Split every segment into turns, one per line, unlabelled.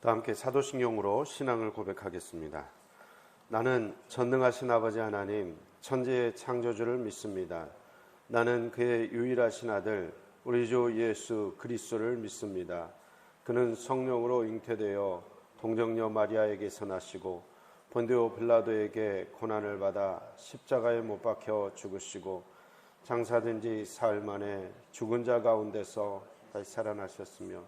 다 함께 사도신경으로 신앙을 고백하겠습니다. 나는 전능하신 아버지 하나님, 천지의 창조주를 믿습니다. 나는 그의 유일하신 아들 우리 주 예수 그리스도를 믿습니다. 그는 성령으로 잉태되어 동정녀 마리아에게서 나시고 본디오 빌라도에게 고난을 받아 십자가에 못 박혀 죽으시고 장사된 지 사흘 만에 죽은 자 가운데서 다시 살아나셨으며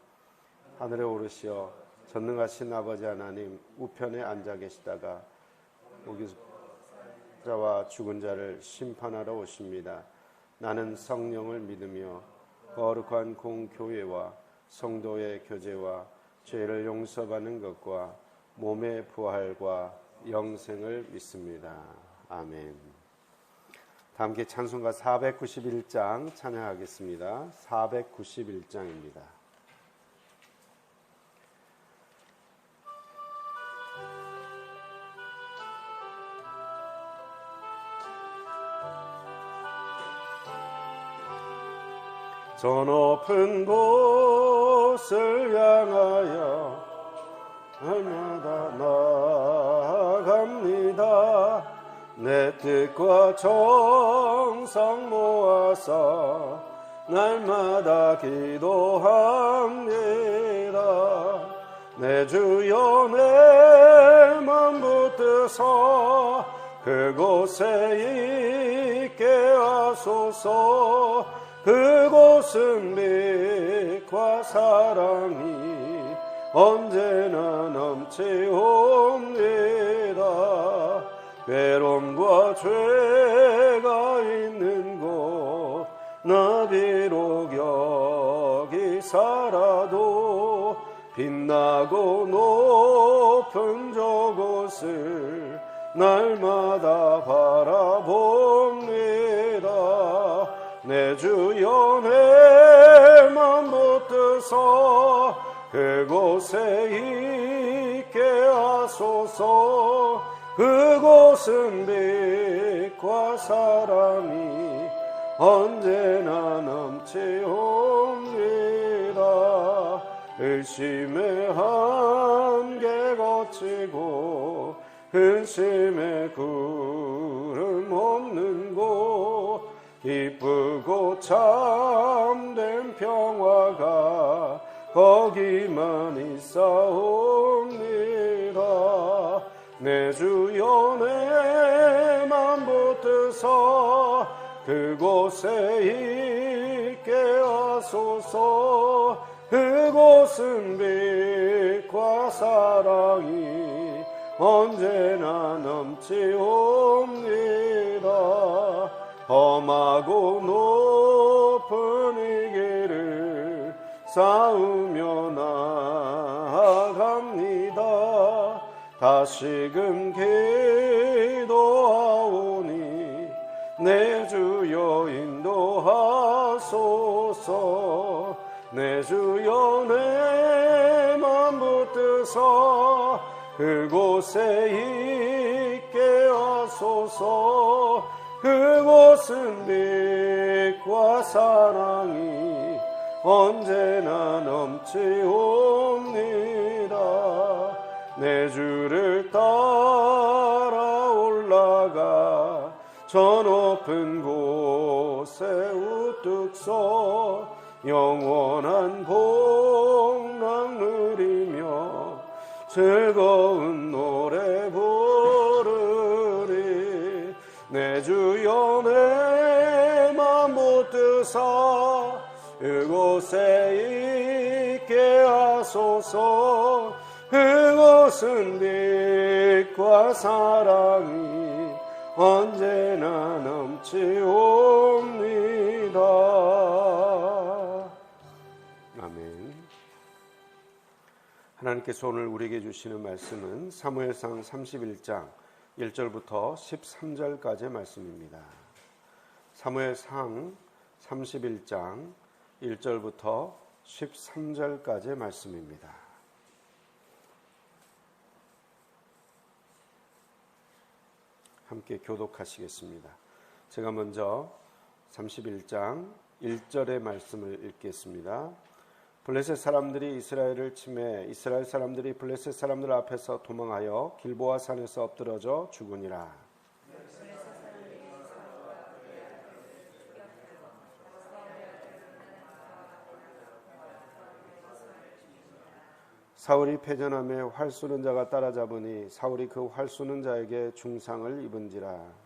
하늘에 오르시어 전능하신 아버지 하나님 우편에 앉아 계시다가 자와 죽은 자를 심판하러 오십니다. 나는 성령을 믿으며 거룩한 공교회와 성도의 교제와 죄를 용서받는 것과 몸의 부활과 영생을 믿습니다. 아멘. 다 함께 찬송가 491장 찬양하겠습니다. 491장입니다. 저 높은 곳을 향하여 날마다 나아갑니다. 내 뜻과 정성 모아서 날마다 기도합니다. 내 주여 내 맘 붙드서 그곳에 있게 하소서. 그곳은 빛과 사랑이 언제나 넘치옵니다. 괴로움과 죄가 있는 곳 나 비록 여기 살아도 빛나고 높은 저곳을 날마다 바라봅니다. 내 주여 내 맘 붙드서 그곳에 있게 하소서. 그곳은 빛과 사랑이 언제나 넘치옵니다. 의심의 한계 거치고 근심의 구름 없는 곳 기쁘고 참된 평화가 거기만 있사옵니다. 내 주여 내 맘 붙드서 그곳에 있게 하소서. 그곳은 빛과 사랑이 언제나 넘치옵니다. 험하고 높은 이 길을 쌓으며 나아갑니다. 다시금 기도하오니 내 주여 인도하소서. 내 주여 내 맘 붙드서 그곳에 있게 하소서. 그곳은 빛과 사랑이 언제나 넘치옵니다. 내 주를 따라 올라가 저 높은 곳에 우뚝 서 영원한 복락 누리며 즐거운 노래 부르리. 내 주여 내 맘 붙드사 그곳에 있게 하소서. 그곳은 빛과 사랑이 언제나 넘치옵니다. 아멘. 하나님께서 오늘 우리에게 주시는 말씀은 사무엘상 31장 1절부터 13절까지의 말씀입니다. 사무엘상 31장 1절부터 13절까지의 말씀입니다. 함께 교독하시겠습니다. 제가 먼저 31장 1절의 말씀을 읽겠습니다. 블레셋 사람들이 이스라엘을 치매 이스라엘 사람들이 블레셋 사람들 앞에서 도망하여 길보아 산에서 엎드러져 죽으니라. 사울이 패전함에 활 쏘는 자가 따라잡으니 사울이 그 활 쏘는 자에게 중상을 입은지라.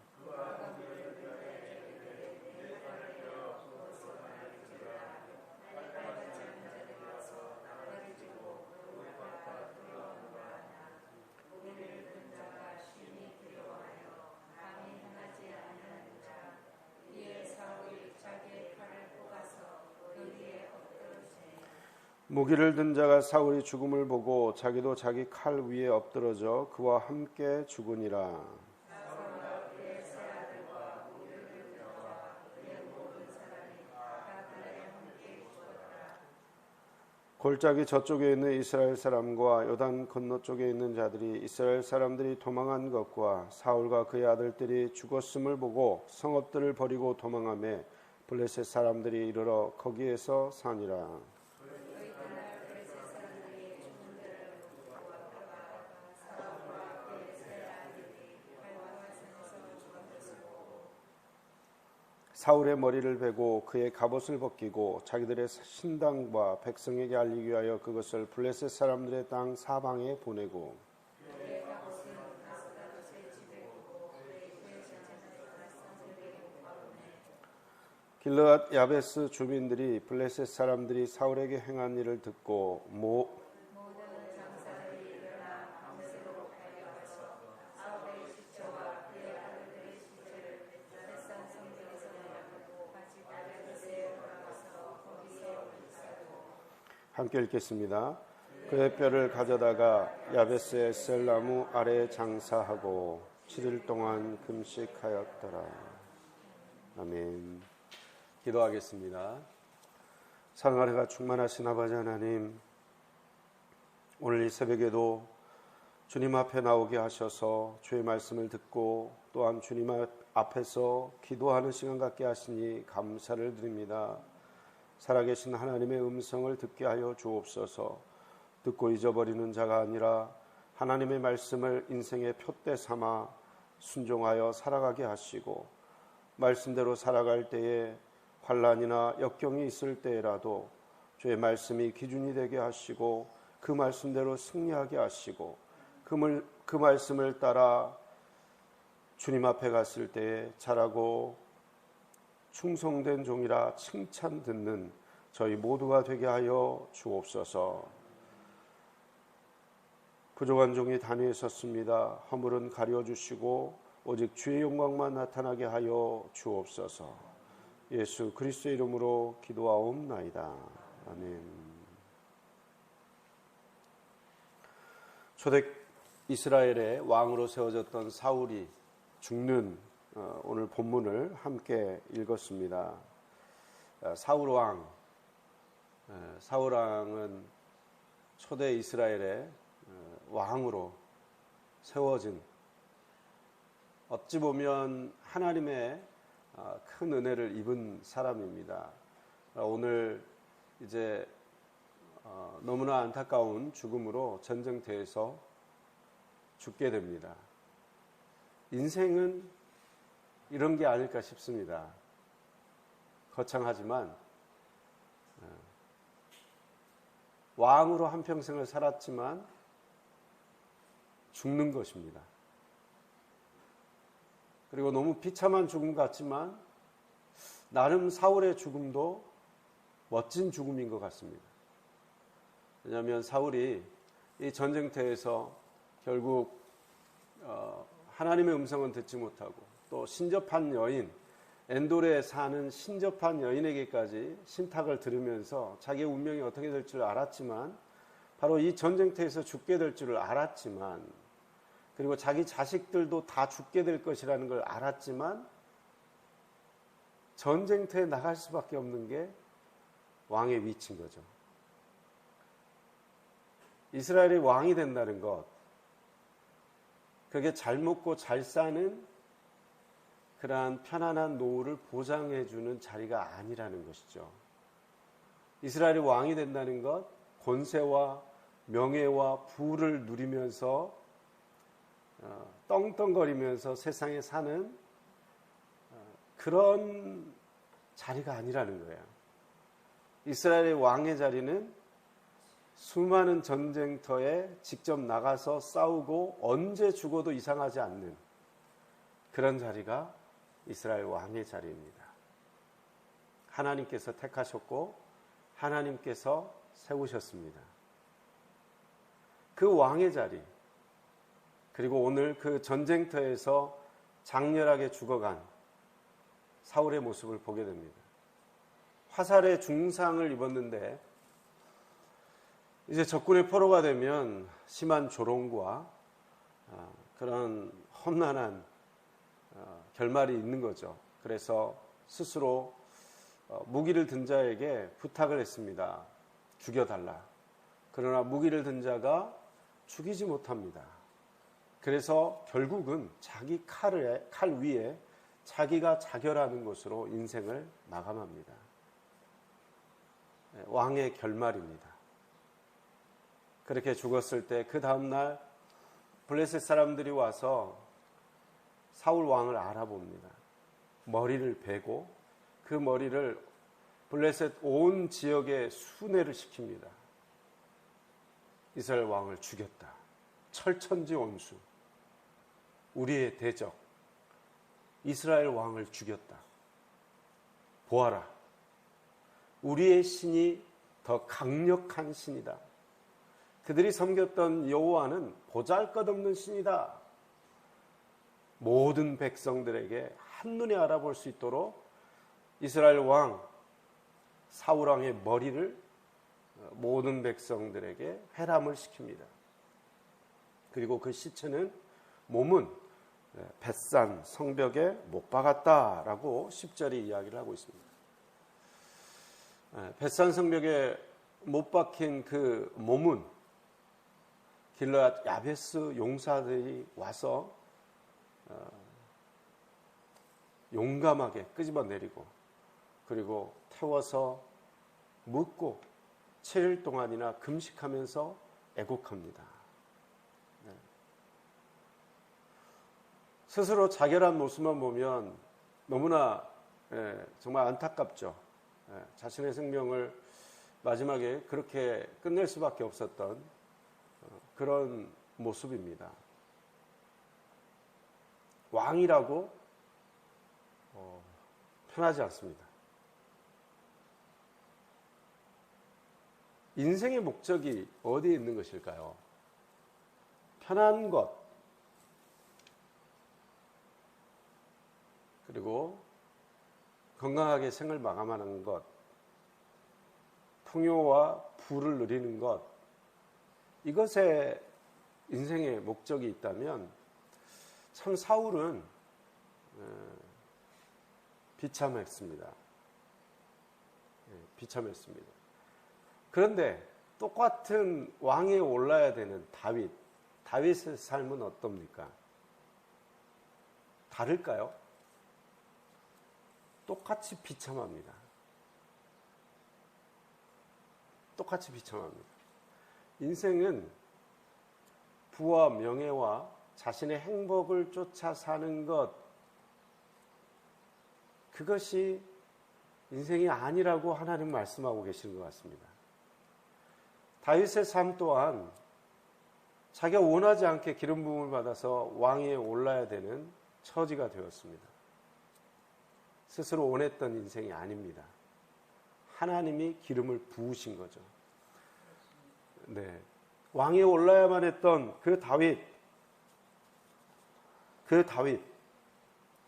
무기를 든 자가 사울이 죽음을 보고 자기도 자기 칼 위에 엎드러져 그와 함께 죽으니라. 골짜기 저쪽에 있는 이스라엘 사람과 요단 건너쪽에 있는 자들이 이스라엘 사람들이 도망한 것과 사울과 그의 아들들이 죽었음을 보고 성읍들을 버리고 도망하며 블레셋 사람들이 이르러 거기에서 사니라. 사울의 머리를 베고 그의 갑옷을 벗기고 자기들의 신당과 백성에게 알리기 위하여 그것을 블레셋 사람들의 땅 사방에 보내고 길르앗 야베스 주민들이 블레셋 사람들이 사울에게 행한 일을 듣고 함께 읽겠습니다. 그의 뼈를 가져다가 야베스의 셀나무 아래에 장사하고 7일 동안 금식하였더라. 아멘. 기도하겠습니다. 사랑하리가 충만하신 아버지 하나님, 오늘 이 새벽에도 주님 앞에 나오게 하셔서 주의 말씀을 듣고 또한 주님 앞에서 기도하는 시간 갖게 하시니 감사를 드립니다. 살아계신 하나님의 음성을 듣게 하여 주옵소서. 듣고 잊어버리는 자가 아니라 하나님의 말씀을 인생의 표대 삼아 순종하여 살아가게 하시고 말씀대로 살아갈 때에 환난이나 역경이 있을 때라도 주의 말씀이 기준이 되게 하시고 그 말씀대로 승리하게 하시고 그 말씀을 따라 주님 앞에 갔을 때에 잘하고 충성된 종이라 칭찬 듣는 저희 모두가 되게 하여 주옵소서. 부족한 종이 단위에 섰습니다. 허물은 가려주시고 오직 주의 영광만 나타나게 하여 주옵소서. 예수 그리스도의 이름으로 기도하옵나이다. 아멘. 초대 이스라엘의 왕으로 세워졌던 사울이 죽는 오늘 본문을 함께 읽었습니다. 사울왕은 초대 이스라엘의 왕으로 세워진 어찌 보면 하나님의 큰 은혜를 입은 사람입니다. 오늘 이제 너무나 안타까운 죽음으로 전쟁터에서 죽게 됩니다. 인생은 이런 게 아닐까 싶습니다. 거창하지만 왕으로 한평생을 살았지만 죽는 것입니다. 그리고 너무 비참한 죽음 같지만 나름 사울의 죽음도 멋진 죽음인 것 같습니다. 왜냐하면 사울이 이 전쟁터에서 결국 하나님의 음성은 듣지 못하고 또 신접한 여인, 엔돌에 사는 신접한 여인에게까지 신탁을 들으면서 자기의 운명이 어떻게 될 줄 알았지만 바로 이 전쟁터에서 죽게 될 줄을 알았지만 그리고 자기 자식들도 다 죽게 될 것이라는 걸 알았지만 전쟁터에 나갈 수밖에 없는 게 왕의 위치인 거죠. 이스라엘이 왕이 된다는 것, 그게 잘 먹고 잘 사는 그러한 편안한 노후를 보장해주는 자리가 아니라는 것이죠. 이스라엘이 왕이 된다는 것, 권세와 명예와 부를 누리면서 떵떵거리면서 세상에 사는 그런 자리가 아니라는 거예요. 이스라엘의 왕의 자리는 수많은 전쟁터에 직접 나가서 싸우고 언제 죽어도 이상하지 않는 그런 자리가 이스라엘 왕의 자리입니다. 하나님께서 택하셨고 하나님께서 세우셨습니다. 그 왕의 자리, 그리고 오늘 그 전쟁터에서 장렬하게 죽어간 사울의 모습을 보게 됩니다. 화살에 중상을 입었는데 이제 적군의 포로가 되면 심한 조롱과 그런 험난한 결말이 있는 거죠. 그래서 스스로 무기를 든 자에게 부탁을 했습니다. 죽여달라. 그러나 무기를 든 자가 죽이지 못합니다. 그래서 결국은 자기 칼 위에 자기가 자결하는 것으로 인생을 마감합니다. 왕의 결말입니다. 그렇게 죽었을 때 그 다음날 블레셋 사람들이 와서 사울 왕을 알아봅니다. 머리를 베고 그 머리를 블레셋 온 지역에 순회를 시킵니다. 이스라엘 왕을 죽였다. 철천지 원수, 우리의 대적 이스라엘 왕을 죽였다. 보아라, 우리의 신이 더 강력한 신이다. 그들이 섬겼던 여호와는 보잘것없는 신이다. 모든 백성들에게 한눈에 알아볼 수 있도록 이스라엘 왕 사울 왕의 머리를 모든 백성들에게 회람을 시킵니다. 그리고 그 시체는 몸은 벳산 성벽에 못 박았다라고 10절이 이야기를 하고 있습니다. 벳산 성벽에 못 박힌 그 몸은 길르앗 야베스 용사들이 와서 용감하게 끄집어내리고 그리고 태워서 묻고 7일 동안이나 금식하면서 애곡합니다. 스스로 자결한 모습만 보면 너무나 정말 안타깝죠. 자신의 생명을 마지막에 그렇게 끝낼 수밖에 없었던 그런 모습입니다. 왕이라고 편하지 않습니다. 인생의 목적이 어디에 있는 것일까요? 편한 것, 그리고 건강하게 생을 마감하는 것, 풍요와 부를 누리는 것, 이것에 인생의 목적이 있다면 참 사울은 비참했습니다. 비참했습니다. 그런데 똑같은 왕에 올라야 되는 다윗의 삶은 어떻습니까? 다를까요? 똑같이 비참합니다. 똑같이 비참합니다. 인생은 부와 명예와 자신의 행복을 쫓아 사는 것, 그것이 인생이 아니라고 하나님 말씀하고 계시는 것 같습니다. 다윗의 삶 또한 자기가 원하지 않게 기름 부음을 받아서 왕위에 올라야 되는 처지가 되었습니다. 스스로 원했던 인생이 아닙니다. 하나님이 기름을 부으신 거죠. 네. 왕위에 올라야만 했던 그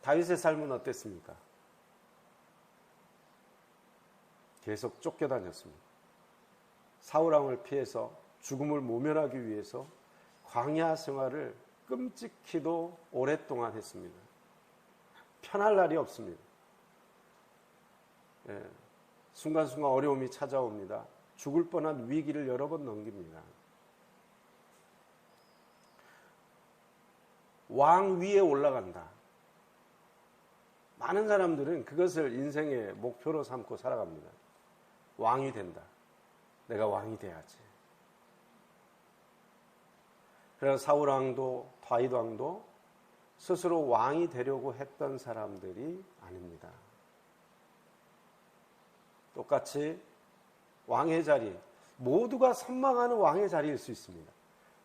다윗의 삶은 어땠습니까? 계속 쫓겨다녔습니다. 사울왕을 피해서 죽음을 모면하기 위해서 광야 생활을 끔찍히도 오랫동안 했습니다. 편할 날이 없습니다. 순간순간 어려움이 찾아옵니다. 죽을 뻔한 위기를 여러 번 넘깁니다. 왕 위에 올라간다. 많은 사람들은 그것을 인생의 목표로 삼고 살아갑니다. 왕이 된다. 내가 왕이 돼야지. 그래서 사울 왕도 다윗 왕도 스스로 왕이 되려고 했던 사람들이 아닙니다. 똑같이 왕의 자리, 모두가 선망하는 왕의 자리일 수 있습니다.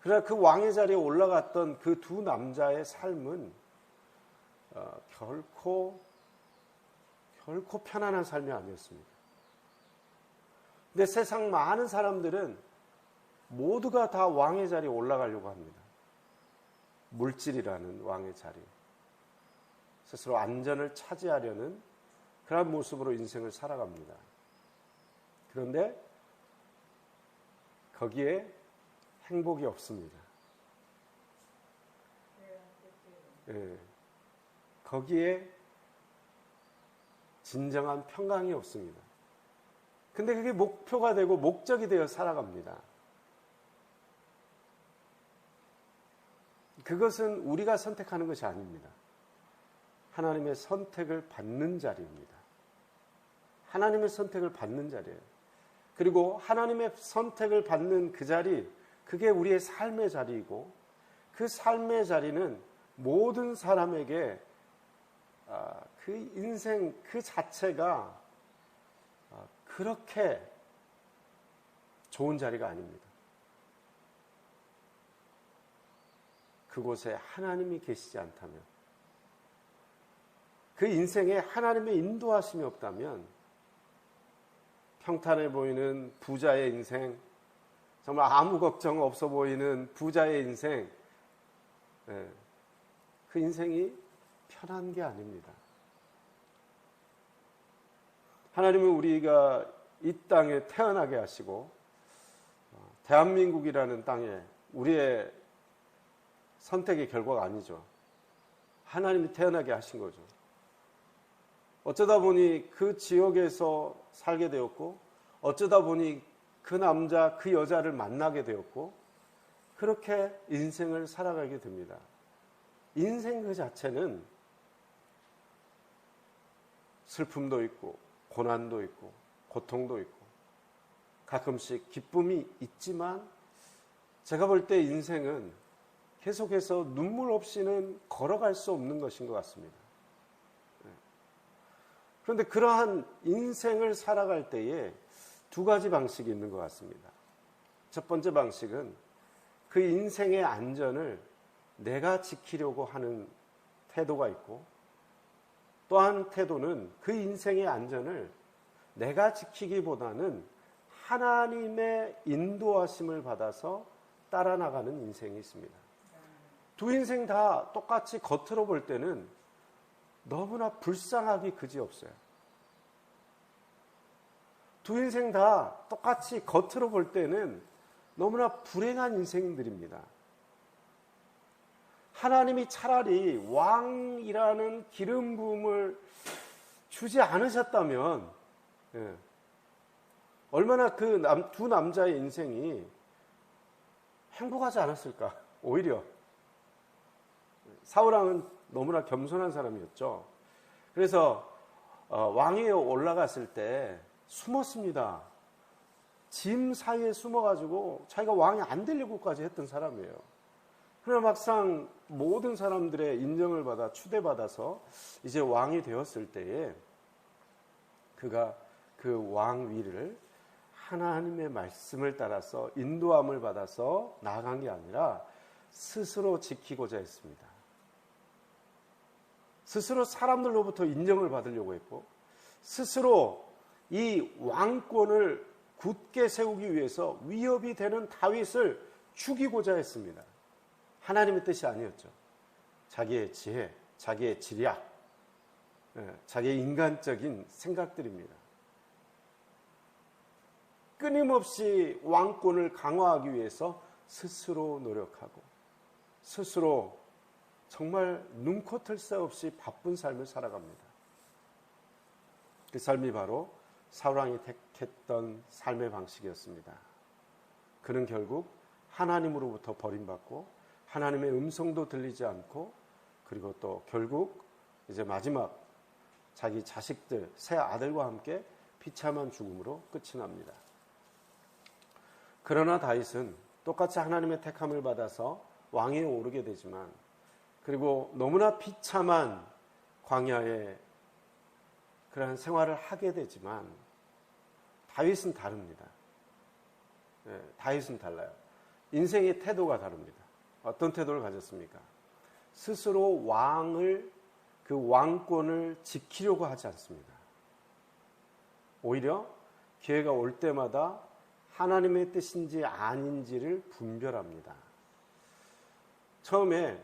그러나 그 왕의 자리에 올라갔던 그 두 남자의 삶은 결코 편안한 삶이 아니었습니다. 근데 세상 많은 사람들은 모두가 다 왕의 자리에 올라가려고 합니다. 물질이라는 왕의 자리, 스스로 안전을 차지하려는 그런 모습으로 인생을 살아갑니다. 그런데 거기에 행복이 없습니다. 예, 거기에 진정한 평강이 없습니다. 근데 그게 목표가 되고 목적이 되어 살아갑니다. 그것은 우리가 선택하는 것이 아닙니다. 하나님의 선택을 받는 자리입니다. 하나님의 선택을 받는 자리예요. 그리고 하나님의 선택을 받는 그 자리, 그게 우리의 삶의 자리이고, 그 삶의 자리는 모든 사람에게 그 인생 그 자체가 그렇게 좋은 자리가 아닙니다. 그곳에 하나님이 계시지 않다면, 그 인생에 하나님의 인도하심이 없다면, 평탄해 보이는 부자의 인생, 정말 아무 걱정 없어 보이는 부자의 인생, 그 인생이 편한 게 아닙니다. 하나님은 우리가 이 땅에 태어나게 하시고 대한민국이라는 땅에 우리의 선택의 결과가 아니죠. 하나님이 태어나게 하신 거죠. 어쩌다 보니 그 지역에서 살게 되었고, 어쩌다 보니 그 남자, 그 여자를 만나게 되었고, 그렇게 인생을 살아가게 됩니다. 인생 그 자체는 슬픔도 있고, 고난도 있고, 고통도 있고, 가끔씩 기쁨이 있지만, 제가 볼 때 인생은 계속해서 눈물 없이는 걸어갈 수 없는 것인 것 같습니다. 그런데 그러한 인생을 살아갈 때에 두 가지 방식이 있는 것 같습니다. 첫 번째 방식은 그 인생의 안전을 내가 지키려고 하는 태도가 있고, 또 한 태도는 그 인생의 안전을 내가 지키기보다는 하나님의 인도하심을 받아서 따라 나가는 인생이 있습니다. 두 인생 다 똑같이 겉으로 볼 때는 너무나 불쌍하기 그지없어요. 두 인생 다 똑같이 겉으로 볼 때는 너무나 불행한 인생들입니다. 하나님이 차라리 왕이라는 기름 부음을 주지 않으셨다면 얼마나 그 두 남자의 인생이 행복하지 않았을까. 오히려 사울왕은 너무나 겸손한 사람이었죠. 그래서 왕위에 올라갔을 때 숨었습니다. 짐 사이에 숨어가지고 자기가 왕이 안 되려고까지 했던 사람이에요. 그러나 막상 모든 사람들의 인정을 받아 추대받아서 이제 왕이 되었을 때에 그가 그 왕위를 하나님의 말씀을 따라서 인도함을 받아서 나아간 게 아니라 스스로 지키고자 했습니다. 스스로 사람들로부터 인정을 받으려고 했고, 스스로 이 왕권을 굳게 세우기 위해서 위협이 되는 다윗을 죽이고자 했습니다. 하나님의 뜻이 아니었죠. 자기의 지혜, 자기의 지략, 자기의 인간적인 생각들입니다. 끊임없이 왕권을 강화하기 위해서 스스로 노력하고, 스스로 정말 눈코 뜰 새 없이 바쁜 삶을 살아갑니다. 그 삶이 바로 사울왕이 택했던 삶의 방식이었습니다. 그는 결국 하나님으로부터 버림받고 하나님의 음성도 들리지 않고, 그리고 또 결국 이제 마지막 자기 자식들, 세 아들과 함께 비참한 죽음으로 끝이 납니다. 그러나 다윗은 똑같이 하나님의 택함을 받아서 왕위에 오르게 되지만, 그리고 너무나 비참한 광야에 그러한 생활을 하게 되지만, 다윗은 다릅니다. 다윗은 달라요. 인생의 태도가 다릅니다. 어떤 태도를 가졌습니까? 스스로 그 왕권을 지키려고 하지 않습니다. 오히려 기회가 올 때마다 하나님의 뜻인지 아닌지를 분별합니다. 처음에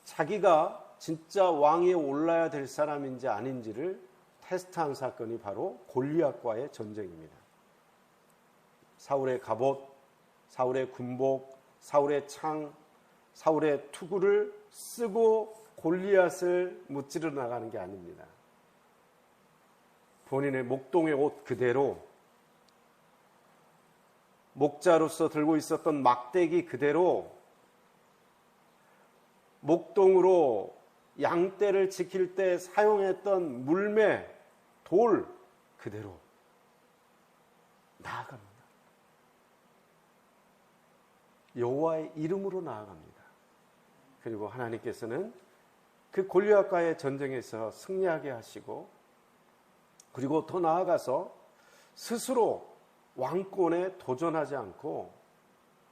자기가 진짜 왕위에 올라야 될 사람인지 아닌지를 테스트한 사건이 바로 골리앗과의 전쟁입니다. 사울의 갑옷, 사울의 군복, 사울의 창, 사울의 투구를 쓰고 골리앗을 무찌르 나가는 게 아닙니다. 본인의 목동의 옷 그대로, 목자로서 들고 있었던 막대기 그대로, 목동으로 양떼를 지킬 때 사용했던 물매, 돌 그대로 나아갑니다. 여호와의 이름으로 나아갑니다. 그리고 하나님께서는 그 골리앗과의 전쟁에서 승리하게 하시고, 그리고 더 나아가서 스스로 왕권에 도전하지 않고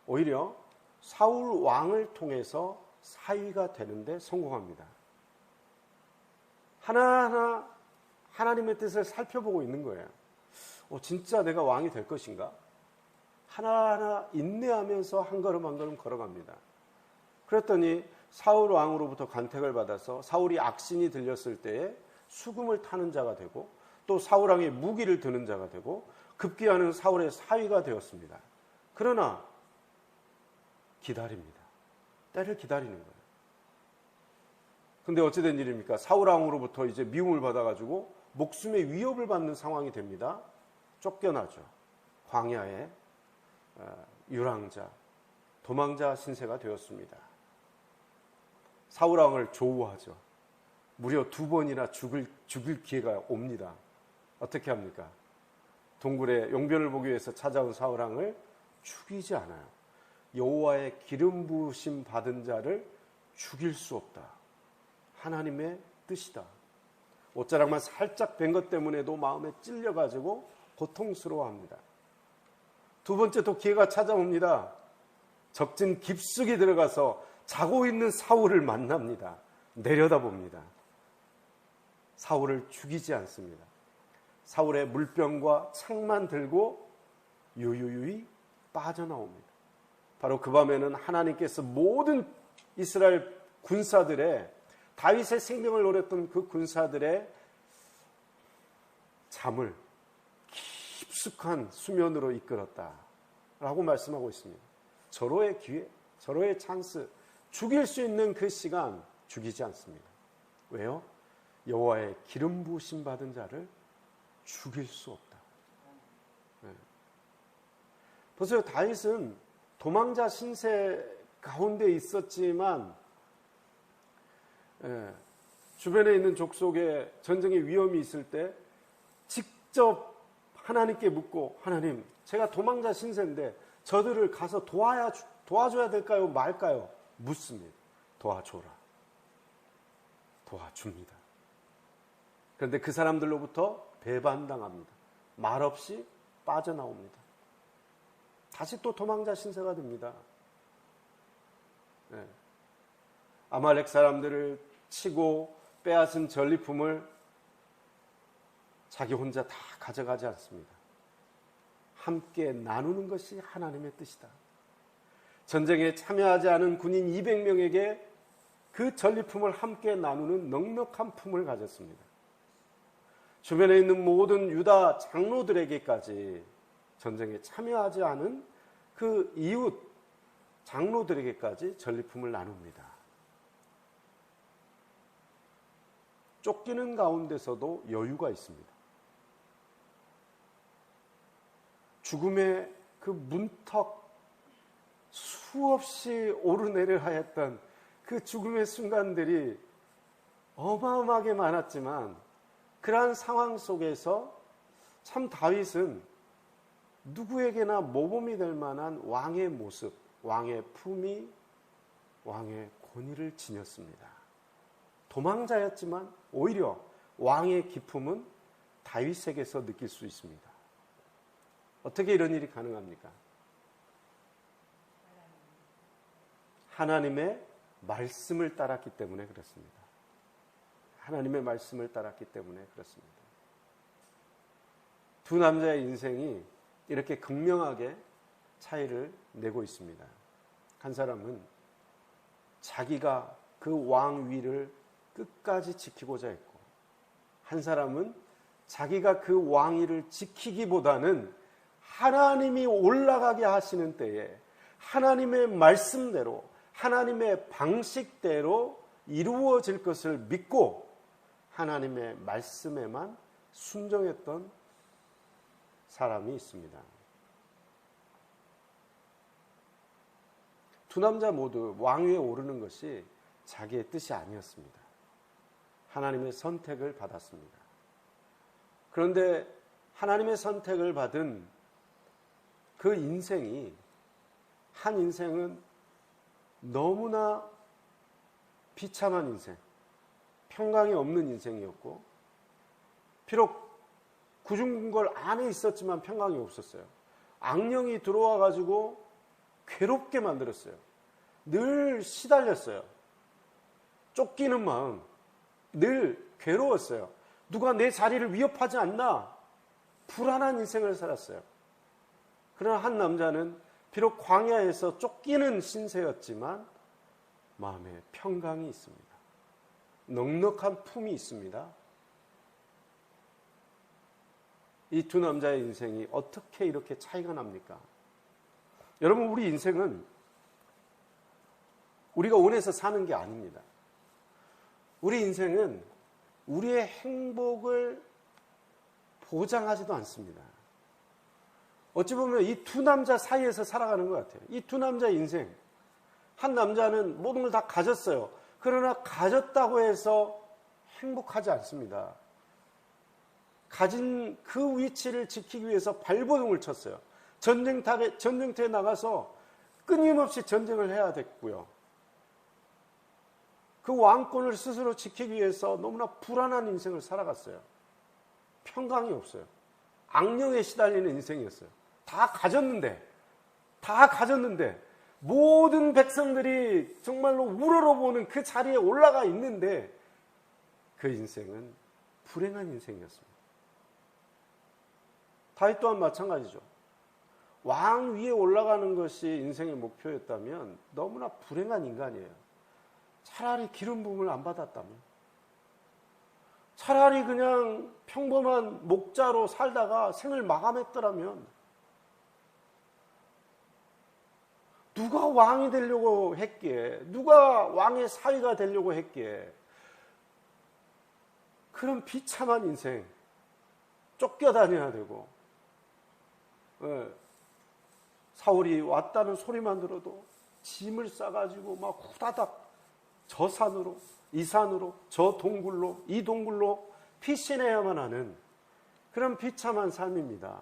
오히려 사울 왕을 통해서 사위가 되는데 성공합니다. 하나하나 하나님의 뜻을 살펴보고 있는 거예요. 진짜 내가 왕이 될 것인가? 하나하나 인내하면서 한 걸음 한 걸음 걸어갑니다. 그랬더니 사울 왕으로부터 간택을 받아서 사울이 악신이 들렸을 때에 수금을 타는 자가 되고, 또 사울 왕의 무기를 드는 자가 되고, 급기야는 사울의 사위가 되었습니다. 그러나 기다립니다. 때를 기다리는 거예요. 근데 어찌된 일입니까? 사울 왕으로부터 이제 미움을 받아가지고 목숨의 위협을 받는 상황이 됩니다. 쫓겨나죠. 광야의 유랑자, 도망자 신세가 되었습니다. 사울 왕을 조우하죠. 무려 2번이나 죽을 기회가 옵니다. 어떻게 합니까? 동굴에 용변을 보기 위해서 찾아온 사울 왕을 죽이지 않아요. 여호와의 기름 부으심 받은 자를 죽일 수 없다. 하나님의 뜻이다. 옷자락만 살짝 뵌 것 때문에도 마음에 찔려가지고 고통스러워합니다. 2번째 또 기회가 찾아옵니다. 적진 깊숙이 들어가서 자고 있는 사울을 만납니다. 내려다봅니다. 사울을 죽이지 않습니다. 사울의 물병과 창만 들고 유유히 빠져나옵니다. 바로 그 밤에는 하나님께서 모든 이스라엘 군사들의, 다윗의 생명을 노렸던 그 군사들의 잠을 깊숙한 수면으로 이끌었다라고 말씀하고 있습니다. 절호의 기회, 절호의 찬스, 죽일 수 있는 그 시간 죽이지 않습니다. 왜요? 여호와의 기름 부으심 받은 자를 죽일 수 없다. 보세요. 다윗은 도망자 신세 가운데 있었지만 주변에 있는 족속에 전쟁의 위험이 있을 때 직접 하나님께 묻고, 하나님, 제가 도망자 신세인데 저들을 가서 도와줘야 될까요? 말까요? 묻습니다. 도와줘라. 도와줍니다. 그런데 그 사람들로부터 배반당합니다. 말없이 빠져나옵니다. 다시 또 도망자 신세가 됩니다. 아말렉 사람들을 치고 빼앗은 전리품을 자기 혼자 다 가져가지 않습니다. 함께 나누는 것이 하나님의 뜻이다. 전쟁에 참여하지 않은 군인 200명에게 그 전리품을 함께 나누는 넉넉한 품을 가졌습니다. 주변에 있는 모든 유다 장로들에게까지, 전쟁에 참여하지 않은 그 이웃 장로들에게까지 전리품을 나눕니다. 쫓기는 가운데서도 여유가 있습니다. 죽음의 그 문턱, 수없이 오르내려 하였던 그 죽음의 순간들이 어마어마하게 많았지만, 그러한 상황 속에서 참 다윗은 누구에게나 모범이 될 만한 왕의 모습, 왕의 품위, 왕의 권위를 지녔습니다. 도망자였지만 오히려 왕의 기품은 다윗에게서 느낄 수 있습니다. 어떻게 이런 일이 가능합니까? 하나님의 말씀을 따랐기 때문에 그렇습니다. 하나님의 말씀을 따랐기 때문에 그렇습니다. 두 남자의 인생이 이렇게 극명하게 차이를 내고 있습니다. 한 사람은 자기가 그 왕위를 끝까지 지키고자 했고, 한 사람은 자기가 그 왕위를 지키기보다는 하나님이 올라가게 하시는 때에 하나님의 말씀대로, 하나님의 방식대로 이루어질 것을 믿고 하나님의 말씀에만 순종했던 사람이 있습니다. 두 남자 모두 왕위에 오르는 것이 자기의 뜻이 아니었습니다. 하나님의 선택을 받았습니다. 그런데 하나님의 선택을 받은 그 인생이, 한 인생은 너무나 비참한 인생, 평강이 없는 인생이었고, 비록 구중궁궐 안에 있었지만 평강이 없었어요. 악령이 들어와 가지고 괴롭게 만들었어요. 늘 시달렸어요. 쫓기는 마음, 늘 괴로웠어요. 누가 내 자리를 위협하지 않나? 불안한 인생을 살았어요. 그러나 한 남자는 비록 광야에서 쫓기는 신세였지만 마음에 평강이 있습니다. 넉넉한 품이 있습니다. 이 두 남자의 인생이 어떻게 이렇게 차이가 납니까? 여러분, 우리 인생은 우리가 원해서 사는 게 아닙니다. 우리 인생은 우리의 행복을 보장하지도 않습니다. 어찌 보면 이 두 남자 사이에서 살아가는 것 같아요. 이 두 남자의 인생. 한 남자는 모든 걸 다 가졌어요. 그러나 가졌다고 해서 행복하지 않습니다. 가진 그 위치를 지키기 위해서 발버둥을 쳤어요. 전쟁터에 나가서 끊임없이 전쟁을 해야 됐고요. 그 왕권을 스스로 지키기 위해서 너무나 불안한 인생을 살아갔어요. 평강이 없어요. 악령에 시달리는 인생이었어요. 다 가졌는데 모든 백성들이 정말로 우러러보는 그 자리에 올라가 있는데 그 인생은 불행한 인생이었습니다. 다윗 또한 마찬가지죠. 왕 위에 올라가는 것이 인생의 목표였다면 너무나 불행한 인간이에요. 차라리 기름 부음을 안 받았다면, 차라리 그냥 평범한 목자로 살다가 생을 마감했더라면, 누가 왕이 되려고 했기에, 누가 왕의 사위가 되려고 했기에, 그런 비참한 인생, 쫓겨다녀야 되고, 사울이 왔다는 소리만 들어도 짐을 싸가지고 막 후다닥 저 산으로, 이 산으로, 저 동굴로, 이 동굴로 피신해야만 하는 그런 비참한 삶입니다.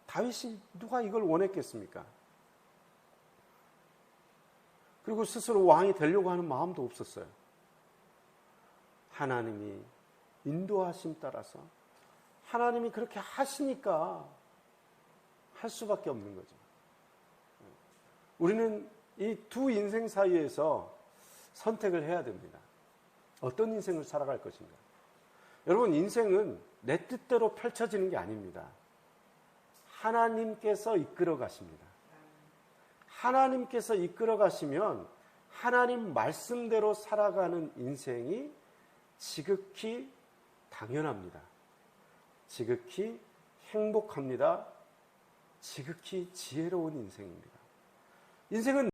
다윗이 누가 이걸 원했겠습니까? 그리고 스스로 왕이 되려고 하는 마음도 없었어요. 하나님이 인도하심 따라서 하나님이 그렇게 하시니까 할 수밖에 없는 거죠. 우리는 이 두 인생 사이에서 선택을 해야 됩니다. 어떤 인생을 살아갈 것인가? 여러분, 인생은 내 뜻대로 펼쳐지는 게 아닙니다. 하나님께서 이끌어 가십니다. 하나님께서 이끌어 가시면 하나님 말씀대로 살아가는 인생이 지극히 당연합니다. 지극히 행복합니다. 지극히 지혜로운 인생입니다. 인생은